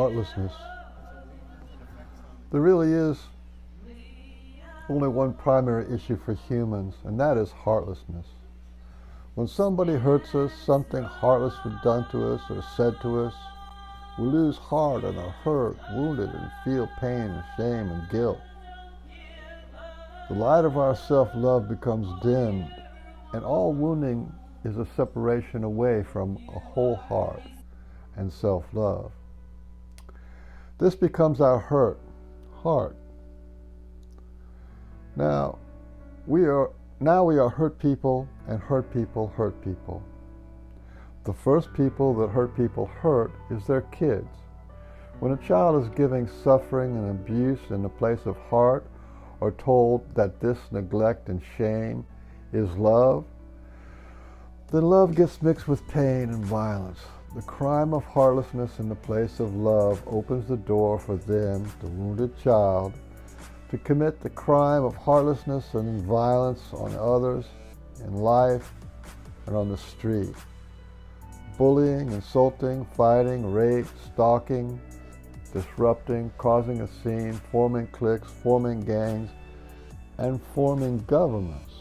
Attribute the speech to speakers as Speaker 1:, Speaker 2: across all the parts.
Speaker 1: heartlessness. There really is only one primary issue for humans, and that is heartlessness. When somebody hurts us, something heartless was done to us or said to us, we lose heart and are hurt, wounded, and feel pain and shame and guilt. The light of our self-love becomes dimmed, and all wounding is a separation away from a whole heart and self-love. This becomes our heart. Now we are hurt people, and hurt people hurt people. The first people that hurt people hurt is their kids. When a child is giving suffering and abuse in the place of heart, or told that this neglect and shame is love, then love gets mixed with pain and violence. The crime of heartlessness in the place of love opens the door for them, the wounded child, to commit the crime of heartlessness and violence on others in life and on the street. Bullying, insulting, fighting, rape, stalking, disrupting, causing a scene, forming cliques, forming gangs, and forming governments.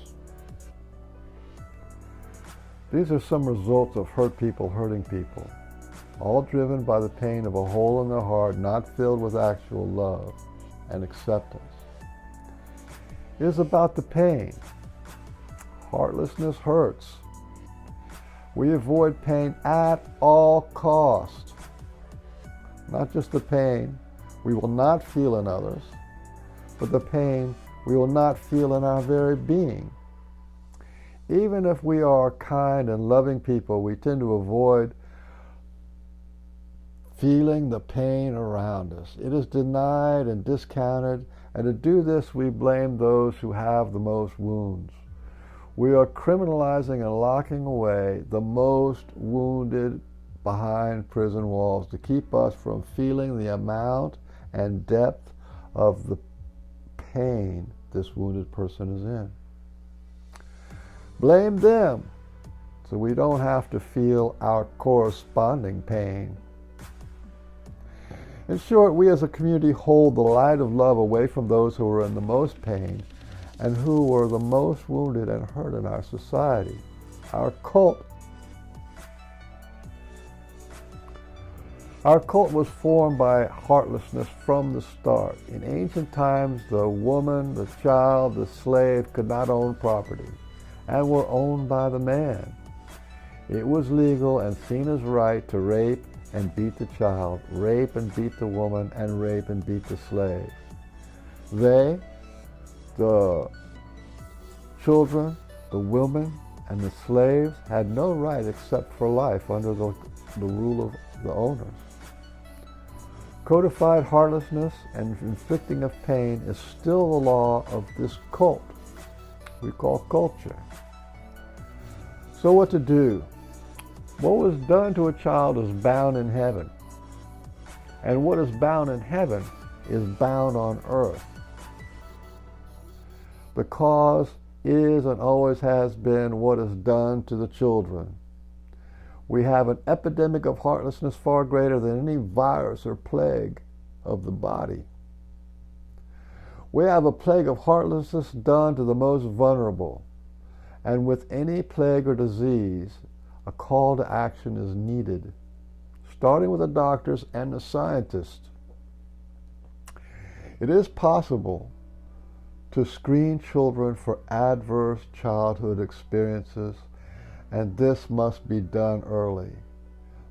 Speaker 1: These are some results of hurt people hurting people, all driven by the pain of a hole in their heart not filled with actual love and acceptance. It is about the pain. Heartlessness hurts. We avoid pain at all cost. Not just the pain we will not feel in others, but the pain we will not feel in our very being. Even if we are kind and loving people, we tend to avoid feeling the pain around us. It is denied and discounted, and to do this we blame those who have the most wounds. We are criminalizing and locking away the most wounded behind prison walls to keep us from feeling the amount and depth of the pain this wounded person is in. Blame them so we don't have to feel our corresponding pain. In short, we as a community hold the light of love away from those who are in the most pain and who are the most wounded and hurt in our society. Our cult was formed by heartlessness from the start. In ancient times, the woman, the child, the slave could not own property and were owned by the man. It was legal and seen as right to rape and beat the child, rape and beat the woman, and rape and beat the slave. They, the children, the women, and the slaves had no right except for life under the rule of the owners. Codified heartlessness and inflicting of pain is still the law of this cult we call culture. So what to do? What was done to a child is bound in heaven. And what is bound in heaven is bound on earth. The cause is and always has been what is done to the children. We have an epidemic of heartlessness far greater than any virus or plague of the body. We have a plague of heartlessness done to the most vulnerable. And with any plague or disease, a call to action is needed, starting with the doctors and the scientists. It is possible to screen children for adverse childhood experiences, and this must be done early.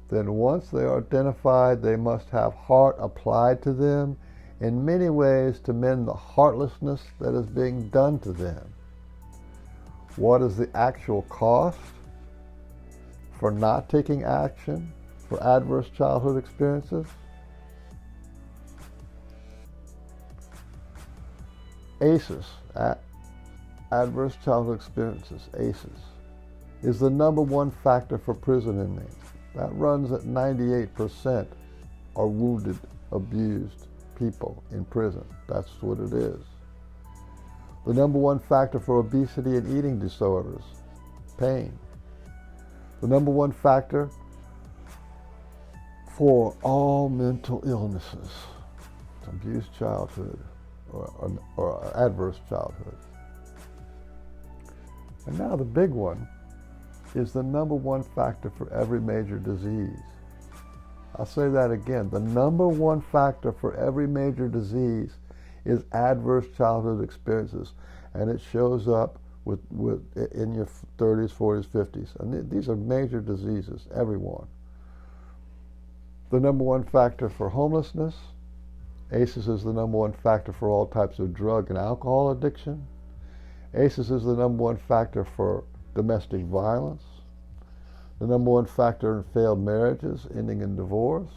Speaker 1: Then once they are identified, they must have heart applied to them in many ways to mend the heartlessness that is being done to them. What is the actual cost for not taking action for adverse childhood experiences? ACEs, adverse childhood experiences, ACEs, is the number one factor for prison inmates. That runs at 98% are wounded, abused people in prison. That's what it is. The number one factor for obesity and eating disorders, pain. The number one factor for all mental illnesses, abused childhood or adverse childhood. And now the big one is the number one factor for every major disease. I'll say that again. The number one factor for every major disease is adverse childhood experiences, and it shows up in your 30s, 40s, 50s. And these are major diseases, everyone. The number one factor for homelessness, ACEs is the number one factor for all types of drug and alcohol addiction. ACEs is the number one factor for domestic violence. The number one factor in failed marriages, ending in divorce.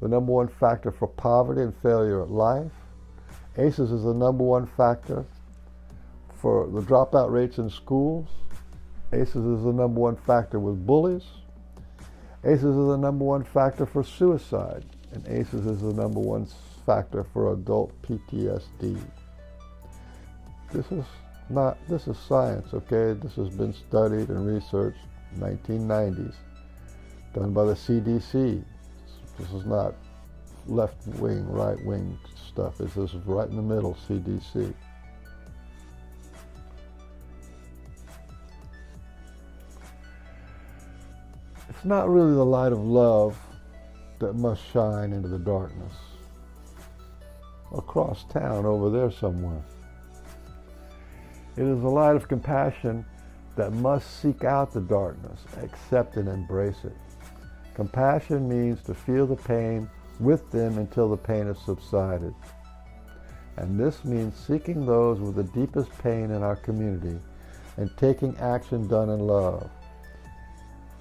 Speaker 1: The number one factor for poverty and failure at life. ACEs is the number one factor for the dropout rates in schools. ACEs is the number one factor with bullies. ACEs is the number one factor for suicide. And ACEs is the number one factor for adult PTSD. This is science, okay? This has been studied and researched in the 1990s, done by the CDC. This is not left-wing, right-wing stuff. This is right in the middle, CDC. It's not really the light of love that must shine into the darkness. Across town, over there somewhere. It is the light of compassion that must seek out the darkness, accept and embrace it. Compassion means to feel the pain with them until the pain has subsided. And this means seeking those with the deepest pain in our community and taking action done in love.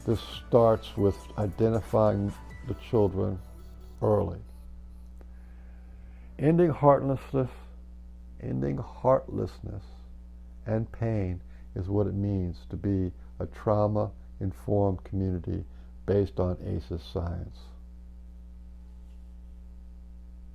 Speaker 1: This starts with identifying the children early. Ending heartlessness and pain is what it means to be a trauma-informed community based on ACEs science.